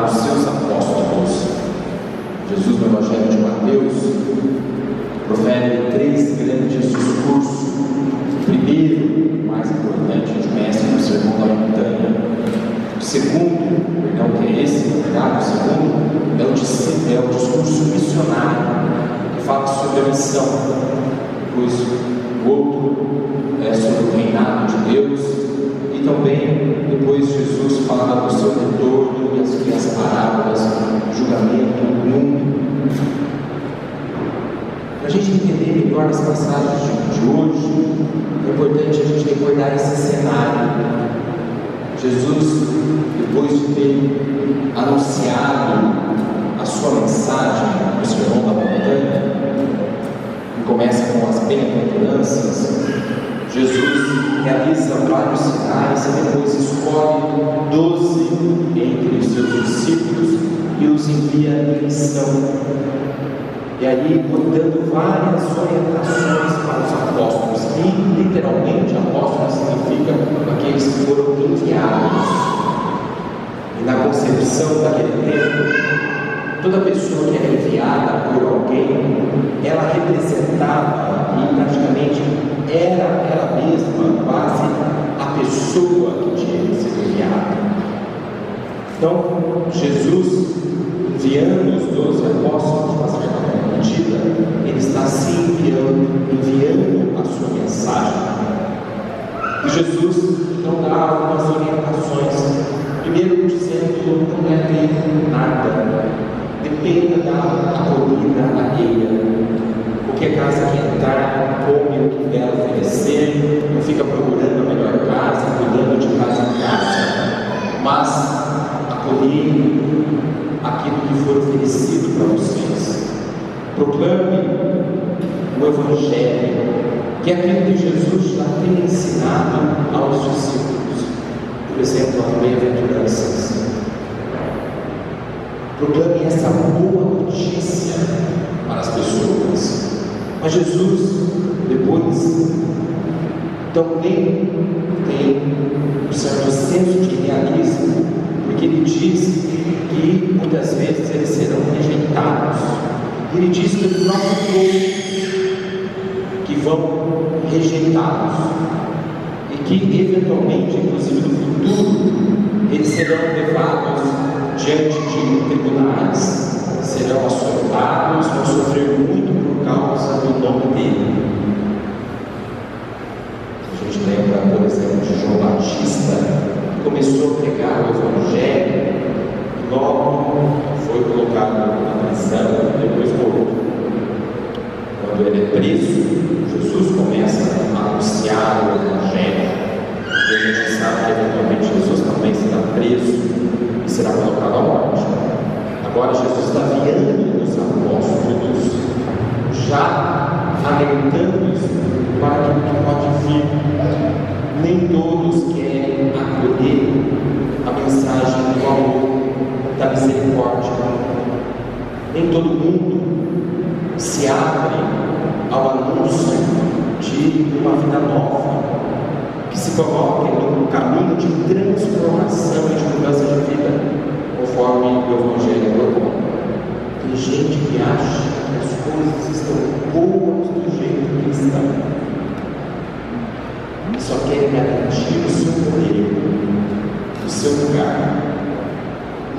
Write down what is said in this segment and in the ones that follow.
os seus apóstolos. Jesus, no Evangelho de Mateus, profere 3 grandes discursos. O primeiro, mais importante, a gente conhece como o Sermão da Montanha. O segundo, que é esse, na verdade, o segundo é o discurso missionário, que fala sobre a missão. Pois o outro é sobre o reinado de Deus, e também depois Jesus fala do seu retorno e as parábolas, julgamento do mundo. Para a gente entender melhor as passagens de hoje, é importante a gente recordar esse cenário. Jesus, depois de ter anunciado a sua mensagem no Sermão da Montanha, que começa com as bem-aventuranças, Jesus realiza vários sinais e depois escolhe 12 entre os seus discípulos e os envia em missão. E aí, dando várias orientações para os apóstolos, que literalmente apóstolos significa aqueles que foram enviados. E na concepção daquele tempo, toda pessoa que era enviada por alguém, ela representava e praticamente era ela mesma quase a pessoa que tinha sido enviada. Então, Jesus, enviando os 12 apóstolos para a certa medida, ele está se enviando a sua mensagem. E Jesus então dá algumas orientações. Primeiro dizendo: não leve nada, dependa da acolhida alheia. Porque a casa que entrar, come o que dela oferecer, não fica procurando a melhor casa, cuidando de casa em casa, mas acolher aquilo que for oferecido para vocês. Proclame o Evangelho, que é aquilo que Jesus já tem ensinado aos discípulos. Por exemplo, as bem-aventuranças. Proclame essa boa notícia para as pessoas. Mas Jesus, depois, também tem um certo senso de realismo, porque ele diz que muitas vezes eles serão rejeitados. Ele diz que o próprio povo que vão rejeitá-los, e que eventualmente, inclusive no futuro, eles serão levados diante de tribunais, serão açoitados, vão sofrer muito por causa do nome dele. A gente lembra, por exemplo, de João Batista, que começou a pregar o Evangelho, e logo foi colocado na prisão e depois morto. Quando ele é preso, Jesus começa a anunciar o Evangelho, e a gente sabe que eventualmente Jesus também será preso e será colocado à morte. Agora Jesus está enviando os apóstolos, já alertando-os para aquilo que pode vir. Nem todos querem acolher a mensagem do amor, da misericórdia. Nem todo mundo se abre ao anúncio de uma vida nova, que se coloque no caminho de transformação e de mudança de vida, conforme o Evangelho propõe. Tem gente que acha que as coisas estão boas do jeito que estão, e só quer garantir o seu poder, o seu lugar.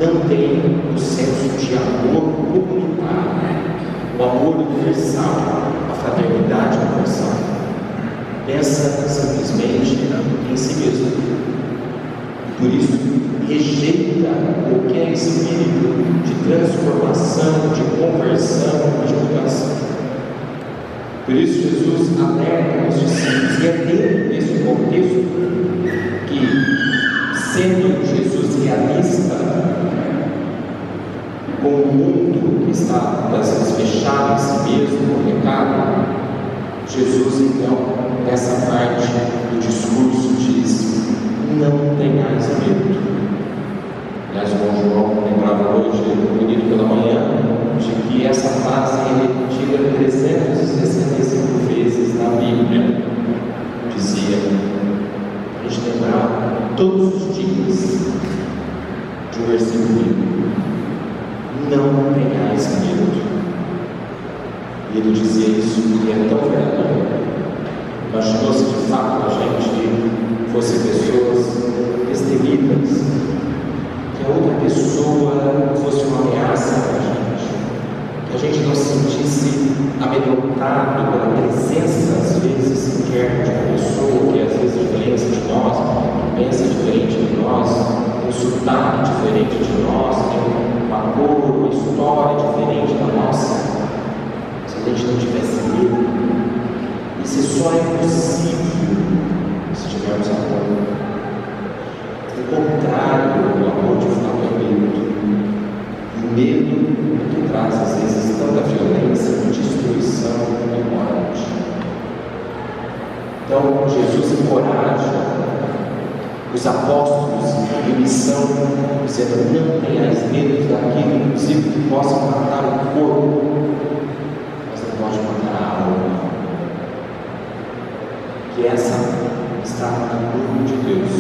Não tem o senso de amor comunitário, o amor universal, a fraternidade universal. Pensa simplesmente em si mesmo. Por isso, rejeita qualquer espírito de transformação, de conversão, de mudança. Por isso, Jesus alerta os discípulos, e é dentro desse contexto que, sendo Jesus realista, com o mundo que está muitas vezes fechado em si mesmo, no pecado, Jesus, então, nessa parte do discurso, diz: não tenhais medo. Aliás, o irmão João lembrava hoje, bonito pela manhã, de que essa frase é repetida 365 vezes na Bíblia. Dizia, a gente lembrava todos os dias de um versículo bíblico. não tenhais medo. E ele dizia isso porque é tão verdadeiro. Imaginou se de fato a gente fosse pessoas destemidas, que a outra pessoa fosse uma ameaça para a gente, que a gente não se sentisse amedrontado pela presença, às vezes, sequer de uma pessoa que às vezes é diferente de nós, que pensa diferente de nós, tem um sotaque diferente de nós, tem uma cor, uma história diferente da nossa. Se a gente não tivesse medo, isso só é possível se tivermos amor. O contrário do amor de fato é medo. E o medo é que traz às vezes tanta violência, destruição e morte. Então Jesus encoraja os apóstolos em missão, dizendo: não tenhais medo daquilo, inclusive, que possa matar o corpo, mas não pode matar a alma. Que essa está no nome de Deus.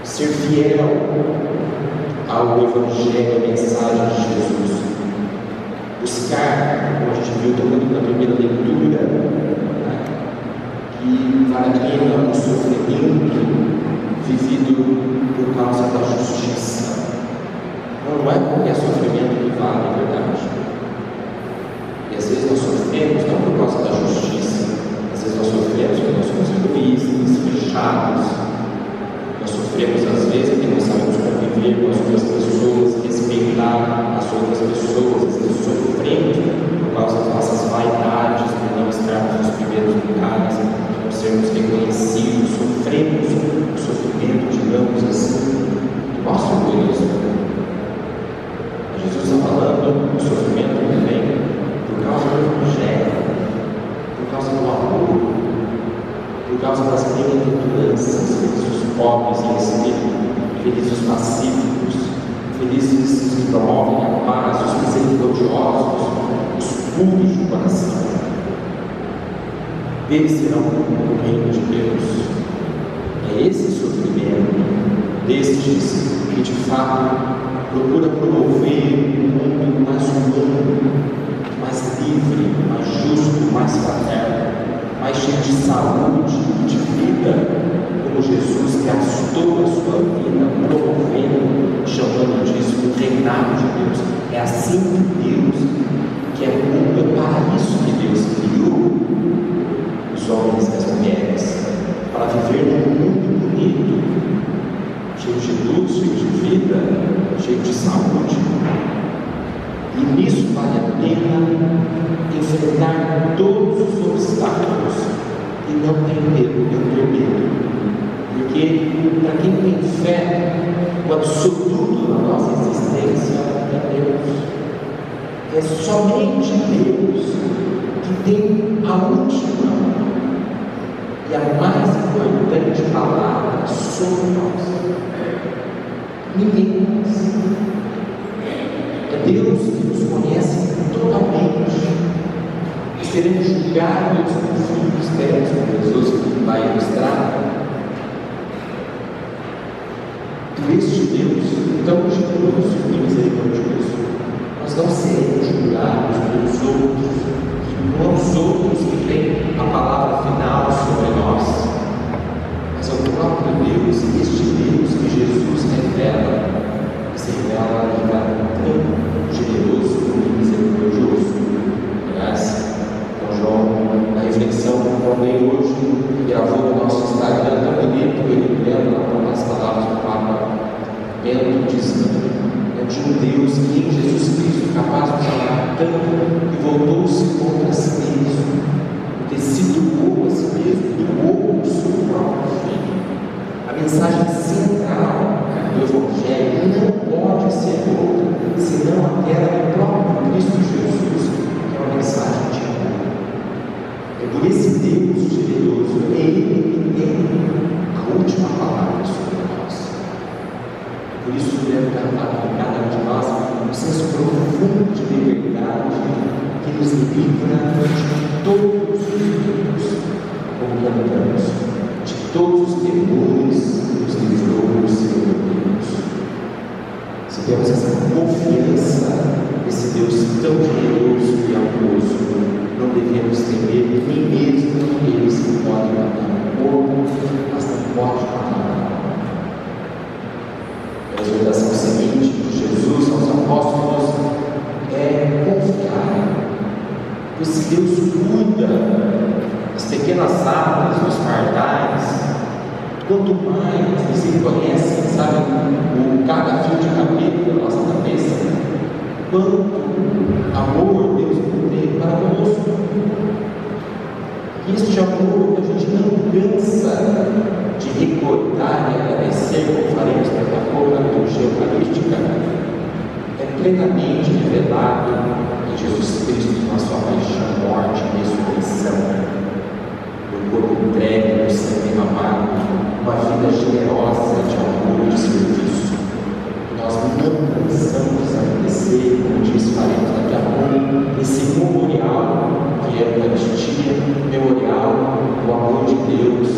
Ser fiel ao Evangelho, à mensagem de Jesus. Buscar, como a gente viu também na primeira leitura, que vale a pena o sofrimento vivido por causa da justiça. Não é qualquer sofrimento que vale, na verdade. E às vezes nós sofremos não por causa da justiça. Às vezes nós sofremos porque nós somos egoístas, fechados. Nós sofremos às vezes porque não sabemos conviver com as outras pessoas, respeitar as outras pessoas. Às vezes sofremos por causa das nossas vaidades, por não estarmos nos primeiros lugares, por não sermos reconhecidos. Sofremos o sofrimento, digamos assim, do nosso egoísmo. Jesus está falando do sofrimento que vem por causa do Evangelho, por causa do amor, por causa das bem-aventuranças. Felizes os pobres em espírito, felizes os pacíficos, felizes os que promovem a paz, os misericordiosos, os puros de coração. Eles serão o reino de Deus. É esse sofrimento destes que de fato procura promover um mundo mais humano, mais livre, mais justo, mais fraterno, mais cheio de saúde e de vida, como Jesus gastou a sua vida promovendo, chamando disso o reinado de Deus. É assim que Deus quer o mundo, é para isso que Deus criou os homens e as mulheres, para viver num mundo bonito, cheio de luz, cheio de vida, cheio de saúde. E nisso vale a pena enfrentar todos os obstáculos e não ter medo, não ter medo. Porque para quem tem fé, o absoluto da nossa existência é Deus. É somente Deus que tem a última e a mais importante palavra sobre nós. Ninguém mais. É Deus que nos conhece totalmente. E seremos julgados no fim dos tempos, como Jesus vai ilustrar. E este Deus, tão generoso e misericordioso, nós não seremos julgados pelos outros, que não os outros que têm a palavra final sobre nós, mas é o próprio Deus, e este Deus que Jesus revela, que se revela tão generoso e misericordioso. Aliás, o João, na reflexão que eu dei hoje, gravou no nosso Instagram, tão bonito, ele lembra as palavras do Papa Bento, dizendo: é de um Deus que em Jesus Cristo é capaz de amar tanto e voltou-se contra si mesmo, porque se doou a si mesmo, doou o seu próprio filho. A mensagem central do Evangelho não pode ser outra senão aquela do próprio Cristo Jesus, que é uma mensagem de amor. É por esse Deus generoso, é Ele que tem a última palavra sobre nós. Por isso deve dar para cada um de nós um senso profundo de liberdade que nos livra de todos os perigos, como cantamos, de todos os temores, nos livrou o Senhor Deus. Se temos essa confiança nesse Deus tão generoso e amoroso, não devemos temer nem mesmo aqueles que podem matar o corpo, mas não podem matar a alma. A exortação seguinte de Jesus aos apóstolos é confiar, pois se Deus cuida das pequenas árvores, dos pardais, quanto mais eles reconhecem, sabe, cada fio de cabelo da nossa cabeça, quanto amor Deus tem para conosco. E este amor a gente não cansa de recordar e agradecer, como faremos daqui a pouco na liturgia eucarística, é plenamente revelado em Jesus Cristo, na sua paixão, morte e ressurreição, no corpo entregue, no sangue derramado, uma vida generosa de amor e de serviço. Nós não cansamos de agradecer, como disse, faremos daqui a pouco, esse memorial que é a Eucaristia, memorial do amor de Deus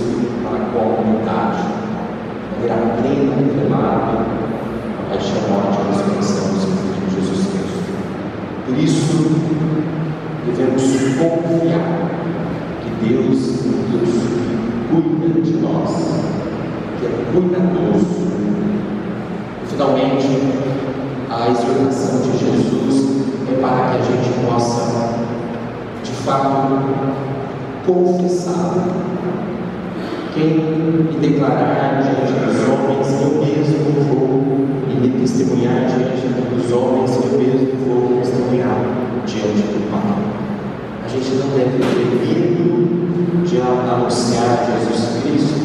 para com a humanidade, de maneira plena, revelada, a paixão, morte e ressurreição do seu Filho Jesus Cristo. Por isso, devemos confiar que Deus cuida de nós, que é cuidadoso. E, finalmente, a exortação de Jesus é para que a gente possa, de fato, confessar e declarar diante dos homens: eu mesmo vou, e testemunhar diante dos homens: eu mesmo vou testemunhar diante do Pai. A gente não deve ter medo de anunciar Jesus Cristo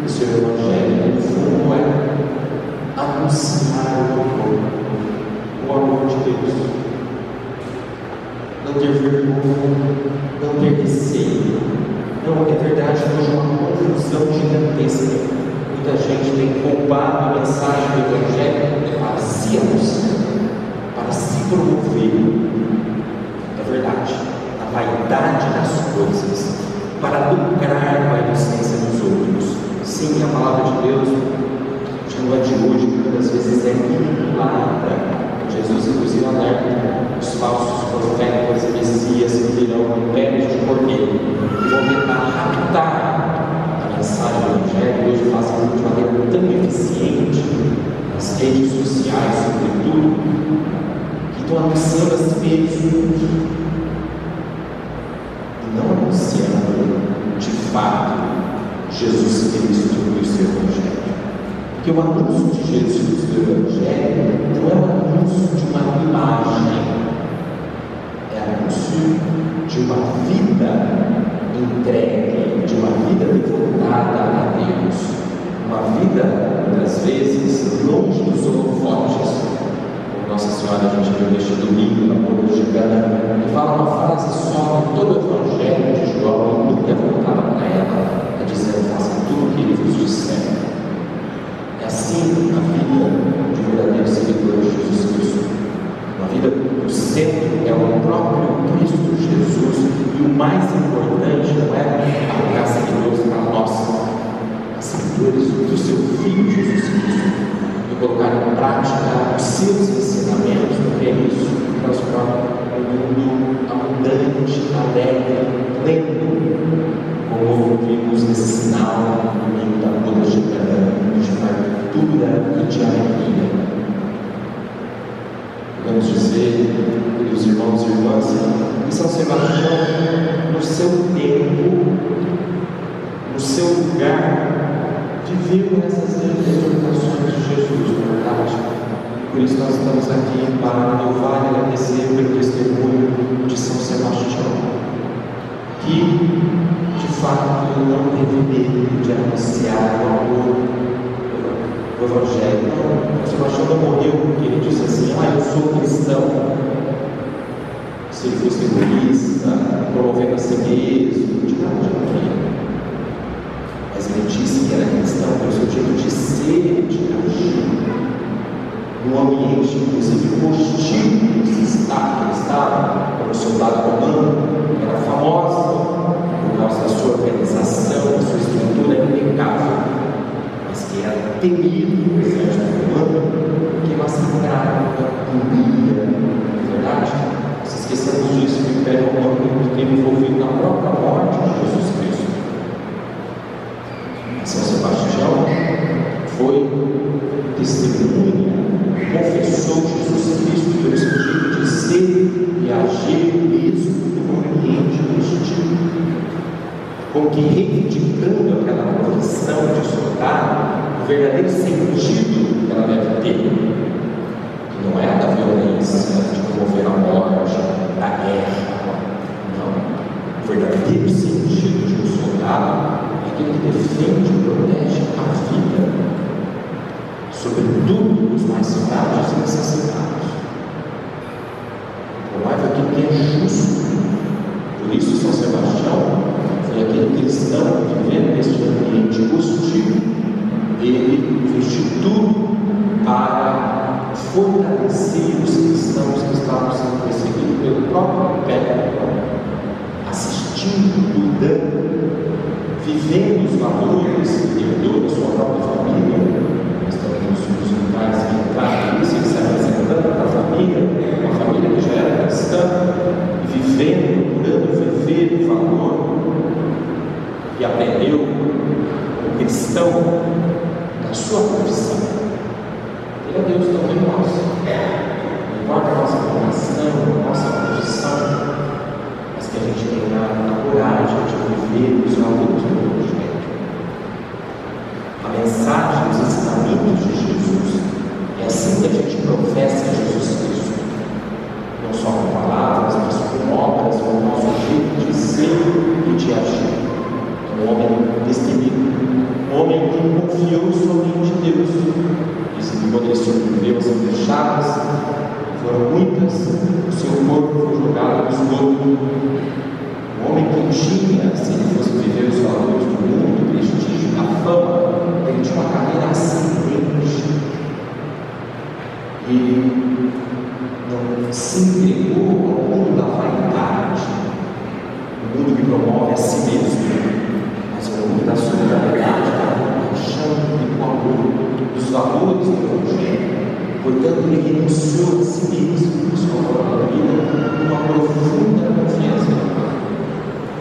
e seu Evangelho. O fundo é anunciar o amor de Deus. Não ter vergonha, não ter receio. Não, é verdade, hoje é uma confusão gigantesca. Muita gente tem roubado a mensagem do Evangelho para se anunciar, para se promover. É verdade, a vaidade das coisas, para lucrar com a existência dos outros. Sim, a palavra de Deus, já não é de hoje, muitas vezes é manipulada. Jesus, inclusive, alerta os falsos profetas e messias que virão impérios de cordeiro e vão tentar raptar a mensagem do Evangelho. Hoje fazem de maneira tão eficiente nas redes sociais, sobretudo, que estão anunciando a si mesmos e não anunciando de fato Jesus Cristo e o seu Evangelho. Porque o anúncio de Jesus do Evangelho não é o anúncio de uma imagem, é o anúncio de uma vida entregue, de uma vida devotada a Deus, uma vida, muitas vezes, longe dos holofotes. Como Nossa Senhora, a gente viu neste domingo na Boda de Cana, que fala uma frase só em todo o Evangelho de João, e nunca é voltada para ela, é dizer: faça tudo o que ele vos disser. É assim a vida de verdadeiro seguidor de Jesus Cristo. Uma vida do centro é o próprio Cristo Jesus, e o mais importante não é alugar seguidores para nós, mas seguidores do seu Filho Jesus Cristo, e colocar em prática os seus ensinamentos, porque é isso que transforma um mundo abundante, alegre, pleno, como vimos nesse sinal no domingo da Boda de Cana, de fartura e de alegria. Podemos dizer, queridos irmãos e irmãs, que São Sebastião, no seu tempo, no seu lugar, viveu essas exortações de Jesus, na verdade. Por isso nós estamos aqui para louvar e agradecer pelo testemunho de São Sebastião, que de fato não teve medo de anunciar o amor do Evangelho. Não, Sebastião não morreu porque ele disse assim: eu sou cristão. Se ele fosse egoísta, promovendo a si mesmo, de nada de morrer. Mas ele disse que era cristão pelo seu jeito de ser, de agir, num ambiente, inclusive, hostil que ele estava, como soldado romano, era famosa por causa da sua organização, da sua estrutura impecável, mas que era temido no exército romano, que massacrava São Sebastião foi testemunha, confessou Jesus Cristo pelo seu jeito de ser e agir mesmo no ambiente hostil, com que reivindicando aquela profissão de soldado, o verdadeiro sentido que ela deve ter, que não é da violência, de promover a morte, da guerra, não. O verdadeiro sentido de um soldado é aquele que defende e protege a vida, sobretudo os mais frágeis e necessitados. Promove aquilo que é justo. Por isso, São Sebastião foi aquele cristão que, vivendo neste ambiente hostil, ele fez de tudo para fortalecer os cristãos que estavam sendo perseguidos pelo próprio Império, assistindo, cuidando, vivendo os valores que herdou da sua própria família. Nós temos os militares que entraram nisso, ele se apresentando para a família, uma família que já era cristã, vivendo, procurando viver o valor que aprendeu o cristão da sua profissão. Ele é Deus também nosso. Não importa a nossa formação, a nossa profissão, mas que a gente tenha a coragem de viver os valores do Evangelho. A mensagem, os ensinamentos de Jesus, é assim que a gente professa Jesus Cristo. Não só com palavras, mas com obras, com o nosso jeito de ser e de agir. Um homem destemido, um homem que confiou somente em Deus. Disse que quando ele sobreviveu às fechadas, foram muitas, o seu corpo foi jogado no esgoto. Um homem que tinha, se ele fosse viver os valores do mundo, do prestígio, da fama, ele tinha uma carreira ascendente. Ele não se entregou ao mundo da vaidade, o mundo que promove a si mesmo, mas o mundo da solidariedade, da compaixão e do amor, dos valores do Evangelho. Portanto, ele renunciou a si mesmo por sua própria vida, uma profunda confiança no Pai.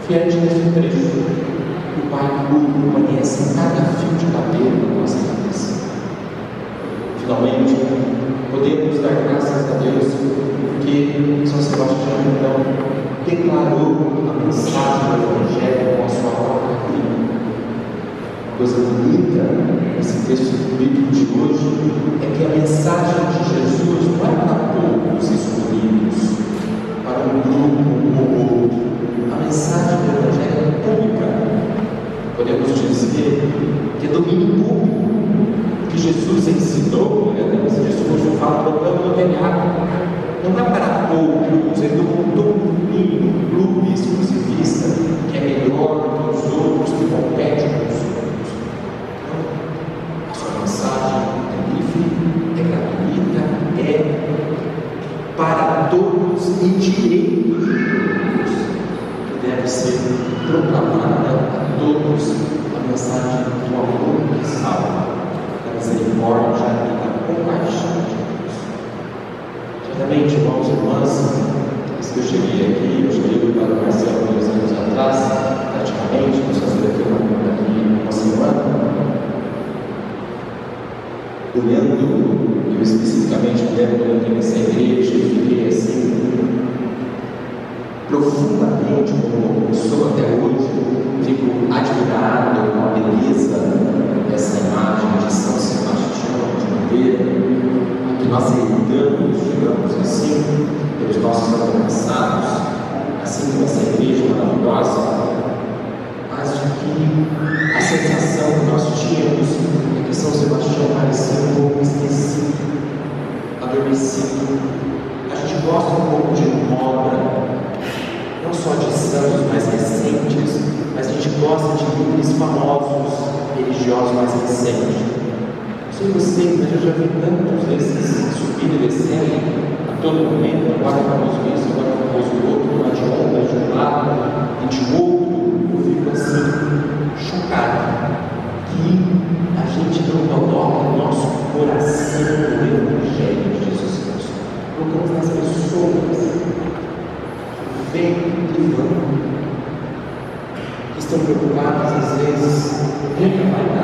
Fiante nesse trecho, o Pai puro conhece cada fio de cabelo da nossa cabeça. Finalmente, podemos dar graças a Deus porque São Sebastião então declarou a mensagem do Evangelho com a sua própria vida. Uma coisa bonita nesse texto bíblico de hoje é que a mensagem de Jesus não é para poucos escolhidos, para um grupo ou outro. A mensagem do Evangelho é pública. Podemos dizer que é domínio público. O que Jesus ensinou, nesse discurso fala tocando no telhado. Não é para poucos, ele não montou um clube exclusivista que é melhor do que os outros, que compete com os outros. Não. A sua mensagem é livre, é gratuita, é para todos e direito de todos, que deve ser proclamada a todos a mensagem do amor que salva, da misericórdia e da compaixão de Deus. Certamente, irmãos e irmãs, desde que eu cheguei aqui, eu cheguei para o Marcelo 2 anos atrás, praticamente, vamos fazer aqui uma semana, olhando, eu especificamente olhando aqui nessa igreja, eu fiquei assim, profundamente como sou até hoje, fico admirado com a beleza dessa imagem de São Sebastião de Ribeira, a que nós herdamos, digamos assim, pelos nossos antepassados, assim como essa igreja maravilhosa, mas de que a sensação que nós tínhamos é que São Sebastião parecia um pouco esquecido, adormecido. A gente gosta um pouco de uma obra, não só de santos mais recentes, mas a gente gosta de livros famosos, religiosos mais recentes. Não sei vocês, mas eu já vi tantos desses subindo e descendo a todo momento, agora vamos isso, agora vamos o outro, uma de onda, de um lado e de outro. Eu fico assim, chocado, que a gente não coloca o nosso coração no Evangelho de Jesus Cristo. Colocamos nas pessoas que vêm e vão, que estão preocupadas às vezes com muita vaidade,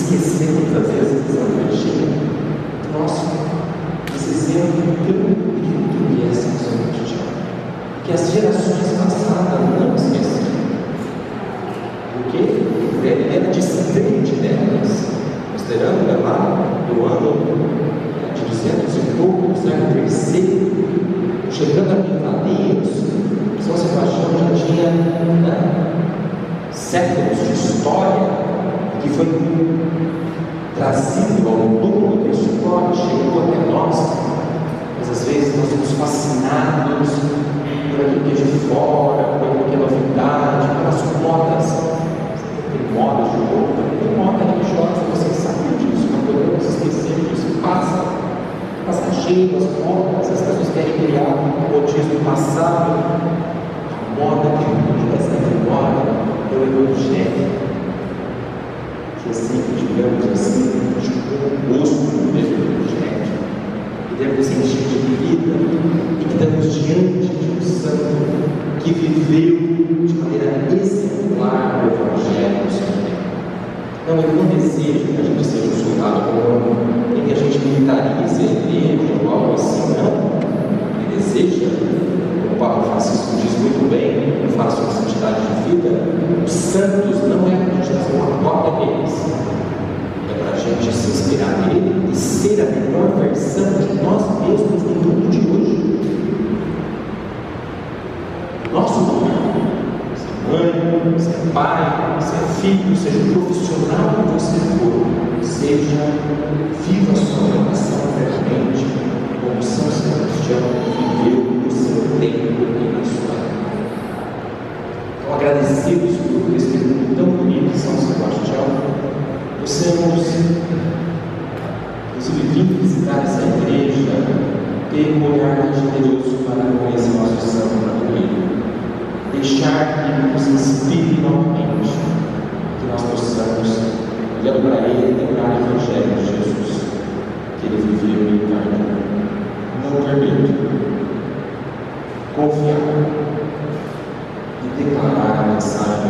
esquecemos às vezes dessa energia. Nosso, esse exemplo tão bonito que é São Sebastião, que as gerações passadas não esqueceram, porque ele era distante delas, considerando lá do ano de 200 e pouco, do século III, chegando a Quintalinhos, São Sebastião já tinha séculos de história que foi trazido ao longo da história, chegou até nós, mas às vezes nós somos fascinados por aquilo que é de fora, por aquilo que é novidade, pelas modas. Tem modas de roupa, tem moda religiosa, vocês sabem disso, não podemos esquecer disso, passa cheio as modas, as pessoas querem criar um modismo passado. A moda que nunca sai embora é o evangelho, que assim que tivemos assim, um gosto mesmo do evangelho, que devemos sentir de vida e que estamos diante de um santo que viveu de maneira exemplar o evangelho do Senhor. Então, ele não deseja que a gente seja um soldado romano, nem que a gente militarize a igreja ou algo assim, não. Ele deseja, como o Papa Francisco diz muito bem, quando fala sobre santidade de vida, os santos não é para a gente fazer uma cópia deles, é para a gente se inspirar nele e ser a melhor versão de nós mesmos no mundo de hoje. Nosso lugar. Mãe, se é pai, se é filho, seja um profissional que você for, seja viva a sua vocação verdadeiramente, como São Sebastião viveu no seu tempo e na sua época. Então, agradecidos por esse tempo tão bonito de São Sebastião, possamos, inclusive, vir visitar essa igreja, ter um olhar mais generoso para com esse nosso santo brasileiro. Deixar que nos inspire novamente, que nós possamos, olhando para ele, lembrar o Evangelho de Jesus, que ele viveu e encarnou. Não ter medo, confiar e declarar a mensagem